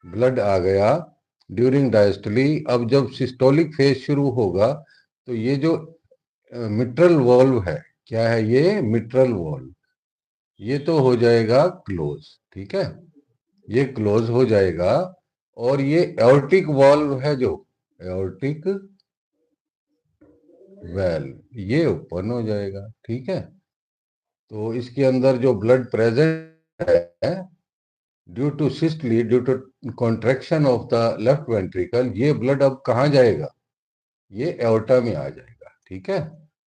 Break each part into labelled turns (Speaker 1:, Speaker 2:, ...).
Speaker 1: Blood आ गया during डायस्टोली। अब जब सिस्टोलिक फेज शुरू होगा तो ये जो मिट्रल वॉल्व है, क्या है ये? मिट्रल वॉल्व, ये तो हो जाएगा क्लोज। ठीक है, ये क्लोज हो जाएगा। और ये एओर्टिक वॉल्व है जो एओर्टिक वेल्व, ये ओपन हो जाएगा। ठीक है, तो इसके अंदर जो ब्लड प्रेजेंट है due to systole, due to contraction of the left ventricle, ये ब्लड अब कहाँ जाएगा? ये एओर्टा में आ जाएगा। ठीक है,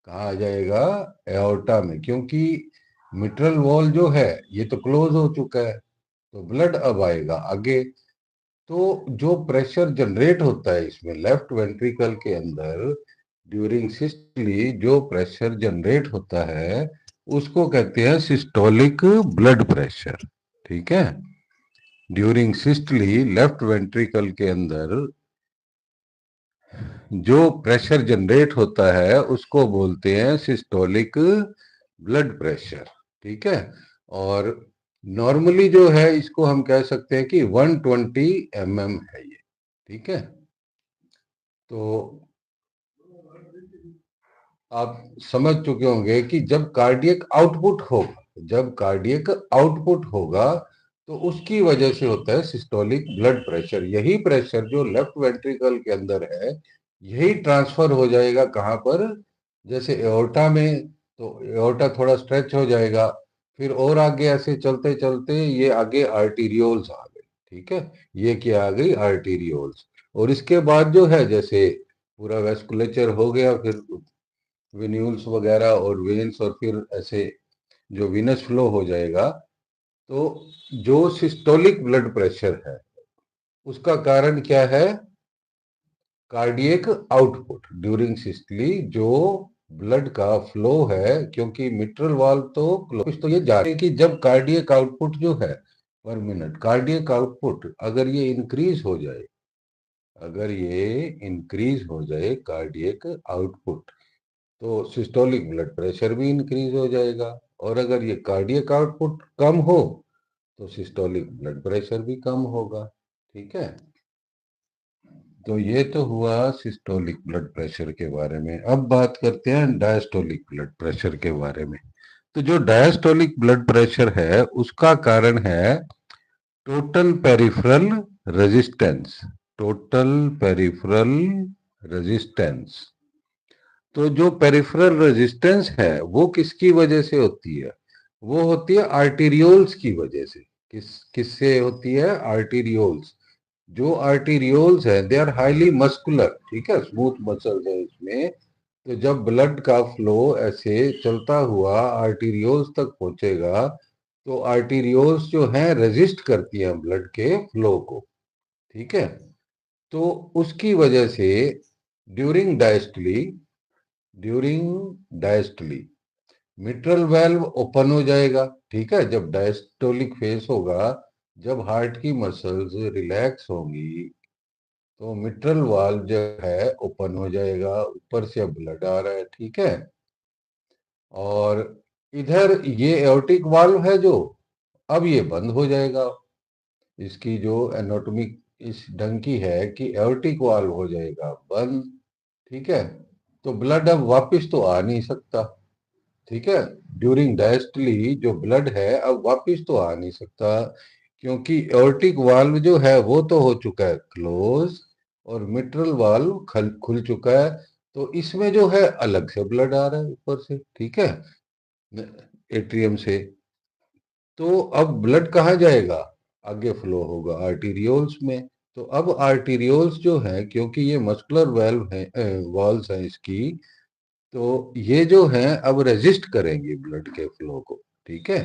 Speaker 1: कहाँ आ जाएगा? एओर्टा में, क्योंकि मिट्रल वॉल जो है ये तो क्लोज हो चुका है, तो ब्लड अब आएगा आगे। तो जो प्रेशर जनरेट होता है इसमें लेफ्ट वेंट्रिकल के अंदर ड्यूरिंग सिस्टली, जो प्रेशर जनरेट होता है उसको कहते हैं सिस्टोलिक ब्लड प्रेशर। ठीक है, ड्यूरिंग सिस्टली लेफ्ट वेंट्रिकल के अंदर जो प्रेशर जनरेट होता है उसको बोलते हैं सिस्टोलिक ब्लड प्रेशर। ठीक है, और नॉर्मली जो है इसको हम कह सकते हैं कि 120 mm है ये। ठीक है, तो आप समझ चुके होंगे कि जब कार्डियक आउटपुट होगा, जब कार्डियक आउटपुट होगा तो उसकी वजह से होता है सिस्टोलिक ब्लड प्रेशर। यही प्रेशर जो लेफ्ट वेंट्रिकल के अंदर है यही ट्रांसफर हो जाएगा कहाँ पर? जैसे एओर्टा में, तो एओर्टा थोड़ा स्ट्रेच हो जाएगा, फिर और आगे ऐसे चलते चलते ये आगे आर्टीरियोल्स आ गए। ठीक है, ये क्या आ गई? आर्टीरियोल्स। और इसके बाद जो है जैसे पूरा वेस्कुलेचर हो गया, फिर वेन्यूल्स वगैरह और वेन्स, और फिर ऐसे जो विनस फ्लो हो जाएगा। तो जो सिस्टोलिक ब्लड प्रेशर है उसका कारण क्या है? कार्डियक आउटपुट ड्यूरिंग सिस्टली, जो ब्लड का फ्लो है, क्योंकि मिट्रल वाल्व तो क्लोज, तो ये जा रहे हैं कि जब कार्डियक आउटपुट जो है पर मिनट, कार्डियक आउटपुट अगर ये इंक्रीज हो जाए, अगर ये इंक्रीज हो जाए कार्डियक आउटपुट, तो सिस्टोलिक ब्लड प्रेशर भी इंक्रीज हो जाएगा। और अगर ये कार्डियक आउटपुट कम हो तो सिस्टोलिक ब्लड प्रेशर भी कम होगा। ठीक है, तो ये तो हुआ सिस्टोलिक ब्लड प्रेशर के बारे में। अब बात करते हैं डायस्टोलिक ब्लड प्रेशर के बारे में। तो जो डायस्टोलिक ब्लड प्रेशर है उसका कारण है total peripheral resistance. Total peripheral resistance. तो जो पेरिफेरल रेजिस्टेंस है वो किसकी वजह से होती है? वो होती है आर्टीरियोल्स की वजह से। किससे होती है? आर्टीरियोल्स। जो आर्टीरियोल्स है दे आर हाईली मस्कुलर। ठीक है, स्मूथ मसल्स है इसमें। तो जब ब्लड का फ्लो ऐसे चलता हुआ आर्टीरियोल्स तक पहुंचेगा तो आर्टीरियोल्स जो हैं रेजिस्ट करती हैं ब्लड के फ्लो को। ठीक है, तो उसकी वजह से during diastole, during diastole mitral valve open हो जाएगा। ठीक है, जब डायस्टोलिक फेज होगा, जब हार्ट की मसल्स रिलैक्स होंगी तो मिट्रल वाल्व जो है ओपन हो जाएगा, ऊपर से ब्लड आ रहा है। ठीक है, और इधर ये एओर्टिक वाल्व है जो अब ये बंद हो जाएगा। इसकी जो एनाटॉमिक इस ढंग की है कि एओर्टिक वाल्व हो जाएगा बंद। ठीक है, तो ब्लड अब वापस तो आ नहीं सकता। ठीक है, ड्यूरिंग डायस्टली जो ब्लड है अब वापस तो आ नहीं सकता, क्योंकि एओर्टिक वाल्व जो है वो तो हो चुका है क्लोज और मिट्रल वाल्व खुल चुका है। तो इसमें जो है अलग से ब्लड आ रहा है ऊपर से। ठीक है, एट्रियम से। तो अब ब्लड कहाँ जाएगा? आगे फ्लो होगा आर्टीरियोल्स में। तो अब आर्टीरियोल्स जो है, क्योंकि ये मस्कुलर वेल्व है, वॉल्स हैं इसकी, तो ये जो है अब रेजिस्ट करेंगे ब्लड के फ्लो को। ठीक है,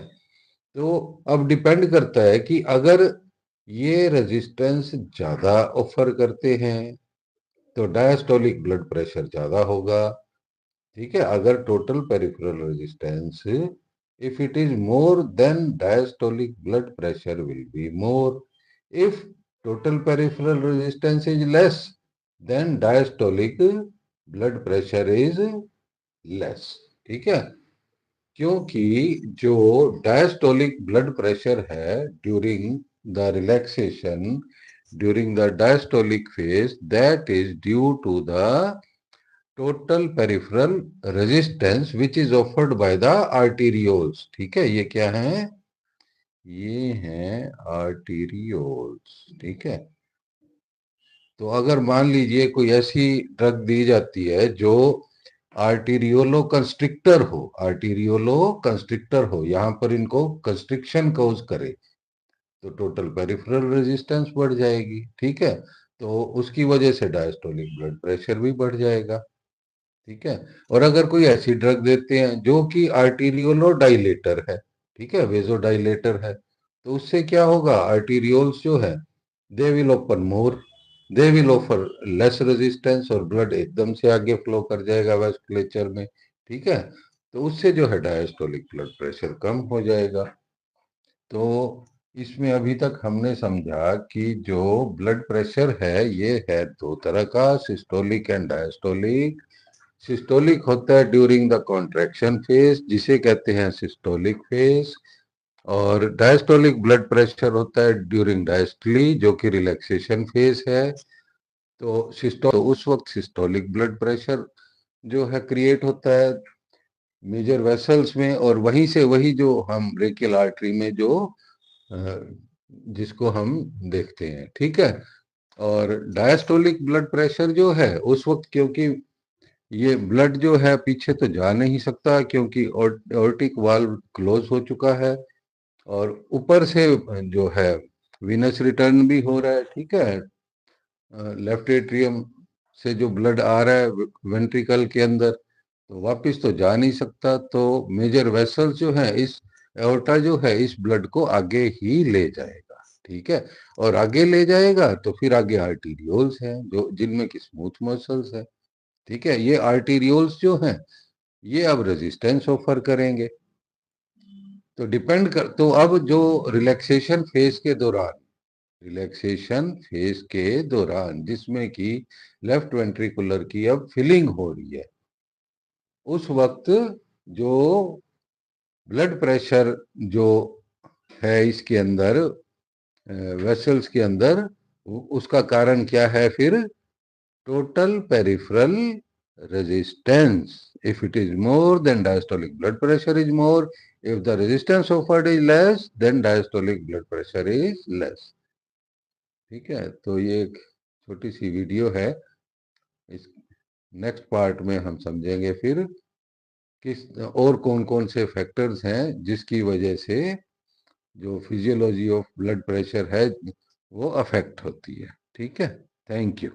Speaker 1: तो अब डिपेंड करता है कि अगर ये रेजिस्टेंस ज्यादा ऑफर करते हैं तो डायस्टोलिक ब्लड प्रेशर ज्यादा होगा। ठीक है, अगर total peripheral resistance if it is more then diastolic blood pressure will be more. If total peripheral resistance is less then diastolic blood pressure is less. ठीक है, क्योंकि जो डायस्टोलिक ब्लड प्रेशर है during the relaxation, during the diastolic phase, that is due to the total peripheral resistance which is offered by the arterioles. ठीक है, ये क्या है? ये हैं आर्टीरियोल्स। ठीक है, तो अगर मान लीजिए कोई ऐसी ड्रग दी जाती है जो आर्टीरियोलो कंस्ट्रिक्टर हो, आर्टीरियोलो कंस्ट्रिक्टर हो, यहां पर इनको कंस्ट्रिक्शन कॉज करे, तो टोटल पेरिफेरल रेजिस्टेंस बढ़ जाएगी। ठीक है, तो उसकी वजह से डायस्टोलिक ब्लड प्रेशर भी बढ़ जाएगा। ठीक है, और अगर कोई ऐसी ड्रग देते हैं जो कि आर्टीरियोलो डाइलेटर है, ठीक है, वेजो डाइलेटर है, तो उससे क्या होगा? आर्टीरियोल्स जो है they will open more, they will offer less resistance, और ब्लड एकदम से आगे फ्लो कर जाएगा वेस्कुलेचर में। ठीक है, तो उससे जो है डायस्टोलिक ब्लड प्रेशर कम हो जाएगा। तो इसमें अभी तक हमने समझा कि जो ब्लड प्रेशर है ये है दो तरह का, सिस्टोलिक एंड डायस्टोलिक। सिस्टोलिक होता है ड्यूरिंग द कॉन्ट्रैक्शन फेज, जिसे कहते हैं सिस्टोलिक फेज, और डायस्टोलिक ब्लड प्रेशर होता है ड्यूरिंग डायस्टली, जो कि रिलैक्सेशन फेज है। तो उस वक्त सिस्टोलिक ब्लड प्रेशर जो है क्रिएट होता है मेजर वेसल्स में, और वहीं से वही जो हम ब्रेकियल आर्टरी में जो अ, जिसको हम देखते हैं। ठीक है, और डायस्टोलिक ब्लड प्रेशर जो है उस वक्त, क्योंकि ये ब्लड जो है पीछे तो जा नहीं सकता क्योंकि ऑर्टिक वाल्व क्लोज हो चुका है, और ऊपर से जो है विनस रिटर्न भी हो रहा है। ठीक है, लेफ्ट एट्रियम से जो ब्लड आ रहा है वेंट्रिकल के अंदर, तो वापस तो जा नहीं सकता, तो मेजर वेसल्स जो है इस एओर्टा जो है इस ब्लड को आगे ही ले जाएगा। ठीक है, और आगे ले जाएगा तो फिर आगे आर्टीरियोल्स हैं जो जिनमें की स्मूथ मसल्स है। ठीक है, ये आर्टीरियोल्स जो हैं ये अब रेजिस्टेंस ऑफर करेंगे। तो डिपेंड कर, तो अब जो रिलैक्सेशन फेज के दौरान, रिलैक्सेशन फेज के दौरान जिसमें कि लेफ्ट वेंट्रिकुलर की अब फिलिंग हो रही है, उस वक्त जो ब्लड प्रेशर जो है इसके अंदर वेसल्स के अंदर, उसका कारण क्या है फिर? Total peripheral resistance. If it is more, then diastolic blood pressure is more. If the resistance offered is less, then diastolic blood pressure is less. ठीक है, तो ये एक छोटी सी वीडियो है। इस नेक्स्ट पार्ट में हम समझेंगे फिर किस और कौन कौन से फैक्टर्स हैं जिसकी वजह से जो फिजियोलॉजी ऑफ ब्लड प्रेशर है वो अफेक्ट होती है। ठीक है, थैंक यू।